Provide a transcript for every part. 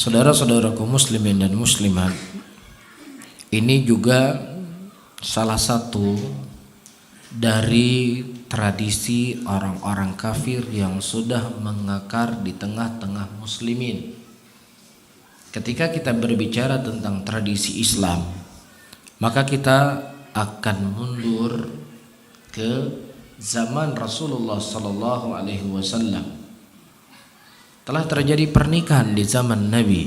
Saudara-saudaraku muslimin dan muslimat, ini juga salah satu dari tradisi orang-orang kafir yang sudah mengakar di tengah-tengah muslimin. Ketika kita berbicara tentang tradisi Islam, maka kita akan mundur ke zaman Rasulullah sallallahu alaihi wasallam. Telah terjadi pernikahan di zaman Nabi.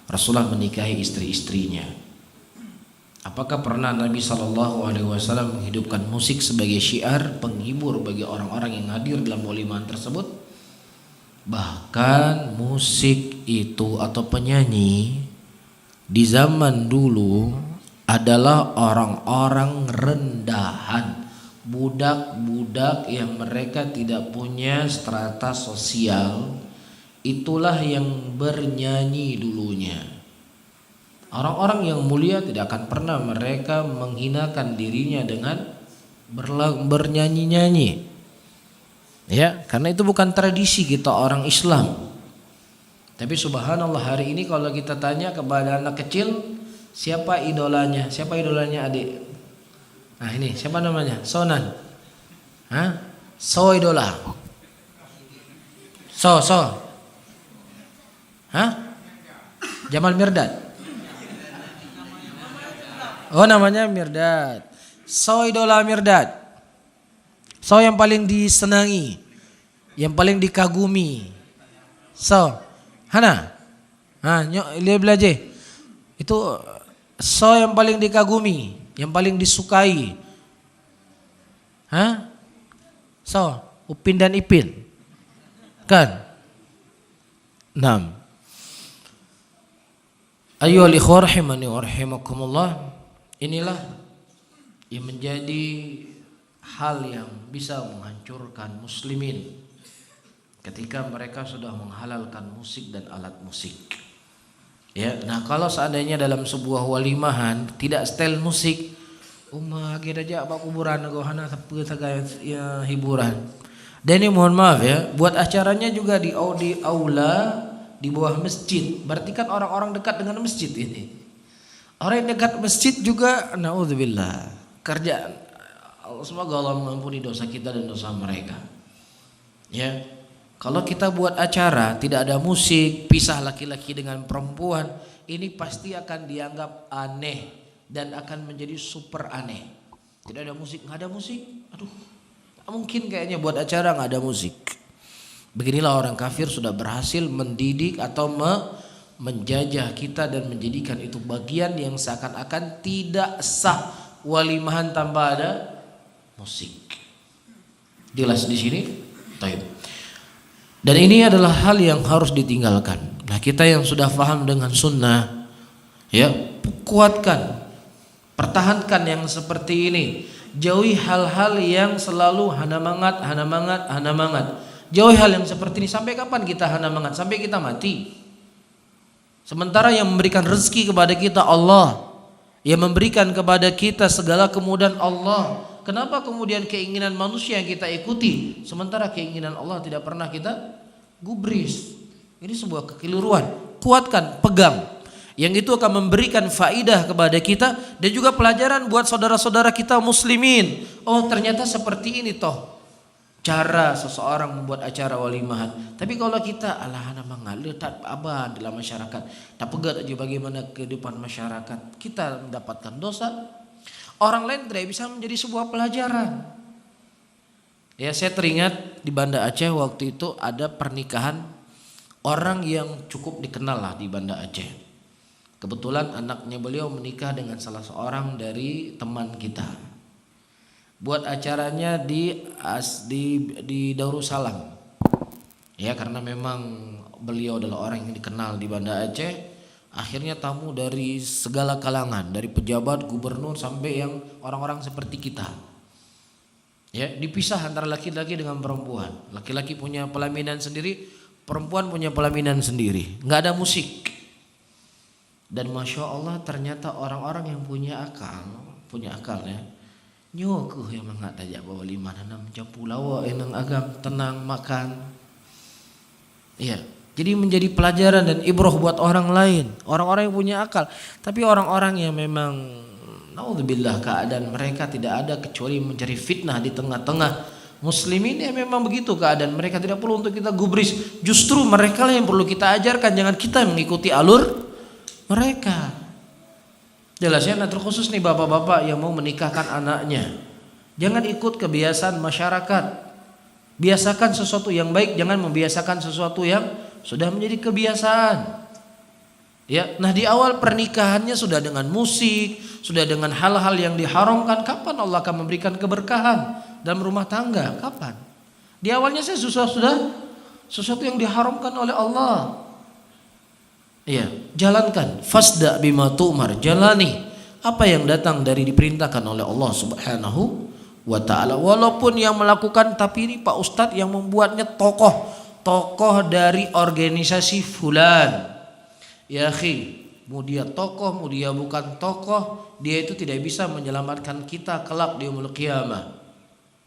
Rasulullah menikahi istri-istrinya. Apakah pernah Nabi SAW menghidupkan musik sebagai syiar penghibur bagi orang-orang yang hadir dalam walimahan tersebut? Bahkan musik itu atau penyanyi di zaman dulu adalah orang-orang rendahan, budak-budak yang mereka tidak punya strata sosial. Itulah yang bernyanyi dulunya. Orang-orang yang mulia tidak akan pernah mereka menghinakan dirinya dengan bernyanyi-nyanyi. Ya, karena itu bukan tradisi kita orang Islam. Tapi subhanallah, hari ini kalau kita tanya kepada anak kecil, siapa idolanya? Siapa idolanya adik? Nah ini, siapa namanya? Sonan. Hah? So idola. So. Hah? Jamal Mirdad. Oh, namanya Mirdad. So idola Mirdad. So yang paling disenangi, yang paling dikagumi. So, Hana. Lihat belajar. Itu so yang paling dikagumi, yang paling disukai. Hah? So, Upin dan Ipin. Kan? 6. Ayyuhal ikhwah rahimani wa rahimakumullah. Inilah yang menjadi hal yang bisa menghancurkan muslimin ketika mereka sudah menghalalkan musik dan alat musik. Ya, nah kalau seandainya dalam sebuah walimahan tidak setel musik, kita aja apa kuburan gohana ya hiburan. Dan ini mohon maaf ya, buat acaranya juga di aula di bawah masjid, berarti kan orang-orang dekat dengan masjid ini. Orang yang dekat masjid juga, naudzubillah, kerjaan. Semoga Allah mengampuni dosa kita dan dosa mereka. Ya, kalau kita buat acara tidak ada musik, pisah laki-laki dengan perempuan, ini pasti akan dianggap aneh dan akan menjadi super aneh. Tidak ada musik, nggak ada musik, aduh, mungkin kayaknya buat acara nggak ada musik. Beginilah orang kafir sudah berhasil mendidik atau menjajah kita dan menjadikan itu bagian yang seakan-akan tidak sah walimahan tanpa ada musik. Jelas di sini? Baik. Dan ini adalah hal yang harus ditinggalkan. Nah, kita yang sudah paham dengan sunnah, ya, kuatkan, pertahankan yang seperti ini. Jauhi hal-hal yang selalu hana-mangat. Jauhi hal yang seperti ini. Sampai kapan kita hana-mangat? Sampai kita mati. Sementara yang memberikan rezeki kepada kita Allah, yang memberikan kepada kita segala kemudahan Allah. Kenapa kemudian keinginan manusia yang kita ikuti, sementara keinginan Allah tidak pernah kita gubris? Ini sebuah kekeliruan. Kuatkan, pegang. Yang itu akan memberikan faidah kepada kita dan juga pelajaran buat saudara-saudara kita muslimin. Oh, ternyata seperti ini toh cara seseorang membuat acara walimahan. Tapi kalau kita nama ngalir tak apa dalam masyarakat, tak pegat aja bagaimana kehidupan masyarakat, kita mendapatkan dosa. Orang lain tidak bisa menjadi sebuah pelajaran. Ya, saya teringat di Banda Aceh waktu itu ada pernikahan orang yang cukup dikenal lah di Banda Aceh. Kebetulan anaknya beliau menikah dengan salah seorang dari teman kita. Buat acaranya di Darussalam. Ya, karena memang beliau adalah orang yang dikenal di Banda Aceh. Akhirnya tamu dari segala kalangan, dari pejabat, gubernur sampai yang orang-orang seperti kita. Ya, dipisah antara laki-laki dengan perempuan. Laki-laki punya pelaminan sendiri, perempuan punya pelaminan sendiri. Nggak ada musik. Dan masya Allah ternyata orang-orang yang punya akal ya. Nyukuh yang mengatakan bahwa 5-6 jam pulau enang agam tenang makan. Iya, Jadi menjadi pelajaran dan ibrah buat orang lain, orang-orang yang punya akal. Tapi orang-orang yang memang naudzubillah keadaan mereka tidak ada kecuali mencari fitnah di tengah-tengah muslimin, ya memang begitu keadaan mereka, tidak perlu untuk kita gubris. Justru mereka lah yang perlu kita ajarkan, jangan kita mengikuti alur mereka. Jelas ya, nah terkhusus nih bapak-bapak yang mau menikahkan anaknya, jangan ikut kebiasaan masyarakat. Biasakan sesuatu yang baik, jangan membiasakan sesuatu yang sudah menjadi kebiasaan. Ya, nah di awal pernikahannya sudah dengan musik, sudah dengan hal-hal yang diharamkan. Kapan Allah akan memberikan keberkahan dalam rumah tangga? Kapan? Di awalnya saya sudah sesuatu yang diharamkan oleh Allah. Ya, jalankan. Fasda bima tu'mar, jalani apa yang datang dari diperintahkan oleh Allah Subhanahu wa ta'ala. Walaupun yang melakukan, tapi ini Pak Ustadz yang membuatnya tokoh dari organisasi fulan. Ya akhi, mau dia tokoh, mau dia bukan tokoh, dia itu tidak bisa menyelamatkan kita kelak di yaumul qiyamah.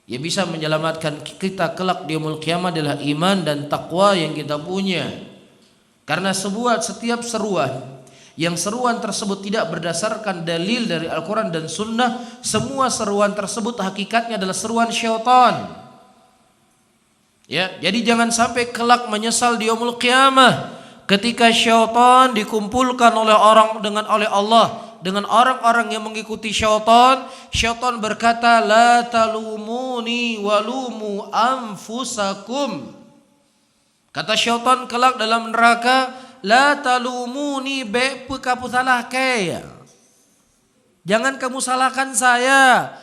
Yang bisa menyelamatkan kita kelak di yaumul qiyamah adalah iman dan takwa yang kita punya. Karena setiap seruan, yang seruan tersebut tidak berdasarkan dalil dari Al-Quran dan Sunnah, semua seruan tersebut hakikatnya adalah seruan syaitan. Ya, jadi jangan sampai kelak menyesal di yaumul qiyamah ketika syaitan dikumpulkan oleh Allah dengan orang-orang yang mengikuti syaitan. Syaitan berkata, la talumuni walumu anfusakum. Kata syaitan kelak dalam neraka, la talumuni be kamu salah kaya. Jangan kamu salahkan saya,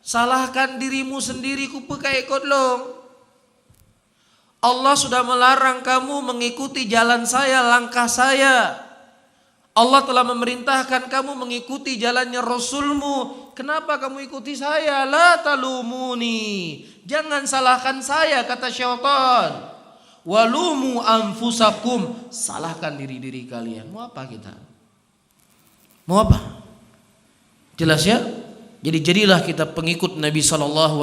salahkan dirimu sendiri, ku pekai kodlong. Allah sudah melarang kamu mengikuti jalan saya, langkah saya. Allah telah memerintahkan kamu mengikuti jalannya Rasulmu. Kenapa kamu ikuti saya? La talumuni, jangan salahkan saya, kata syaitan. Walumu anfusakum, salahkan diri-diri kalian. Mau apa kita? Mau apa? Jelas ya? Jadi jadilah kita pengikut Nabi SAW,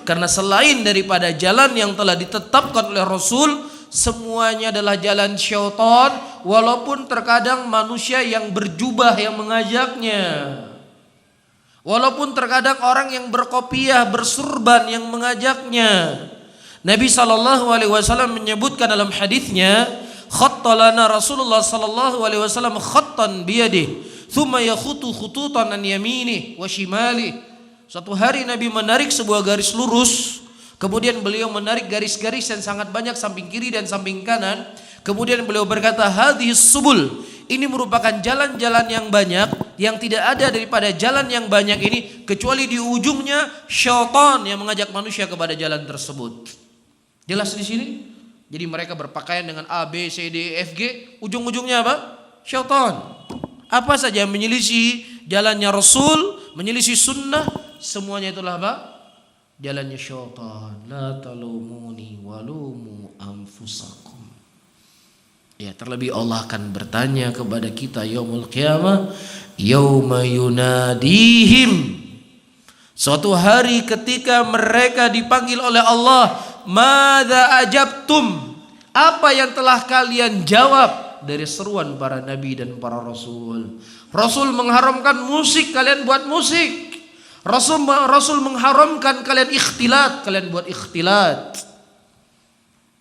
karena selain daripada jalan yang telah ditetapkan oleh Rasul, semuanya adalah jalan syaitan. Walaupun terkadang manusia yang berjubah yang mengajaknya, walaupun terkadang orang yang berkopiah, bersurban yang mengajaknya. Nabi SAW menyebutkan dalam hadisnya, khattalana Rasulullah SAW khattan biyadih, thumma yakhutu khututan an yaminih wa shimali. Suatu hari Nabi menarik sebuah garis lurus, kemudian beliau menarik garis-garis yang sangat banyak samping kiri dan samping kanan. Kemudian beliau berkata, hadhis subul, ini merupakan jalan-jalan yang banyak, yang tidak ada daripada jalan yang banyak ini kecuali di ujungnya syaitan yang mengajak manusia kepada jalan tersebut. Jelas di sini? Jadi mereka berpakaian dengan A, B, C, D, E, F, G, ujung-ujungnya apa? Syaitan. Apa saja yang menyelisih jalannya Rasul, menyelisih sunnah, semuanya itulah apa? Jalannya syaitan. La talumuni walumu anfusakum. Ya, terlebih Allah akan bertanya kepada kita yaumul qiyamah, yauma yunadihim. Suatu hari ketika mereka dipanggil oleh Allah, madza ajabtum? Apa yang telah kalian jawab dari seruan para nabi dan para rasul? Rasul mengharamkan musik, kalian buat musik. Rasul mengharamkan kalian ikhtilat, kalian buat ikhtilat.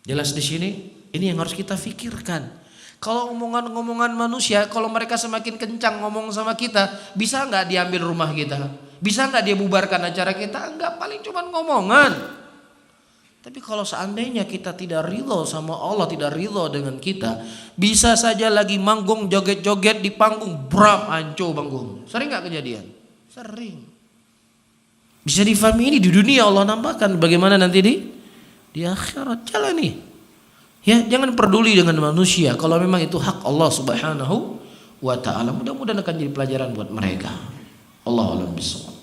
Jelas di sini? Ini yang harus kita pikirkan. Kalau omongan-omongan manusia, kalau mereka semakin kencang ngomong sama kita, bisa nggak diambil rumah kita? Bisa nggak dia bubarkan acara kita? Enggak, paling cuma ngomongan. Tapi kalau seandainya kita tidak ridho sama Allah, tidak ridho dengan kita, bisa saja lagi manggung joget-joget di panggung, bram, anco panggung. Sering nggak kejadian? Sering. Bisa difahami ini di dunia Allah nampakkan, bagaimana nanti di akhirat. Jalani. Ya, jangan peduli dengan manusia kalau memang itu hak Allah Subhanahu wa ta'ala. Mudah-mudahan akan jadi pelajaran buat mereka. Allahu a'lam bishawab.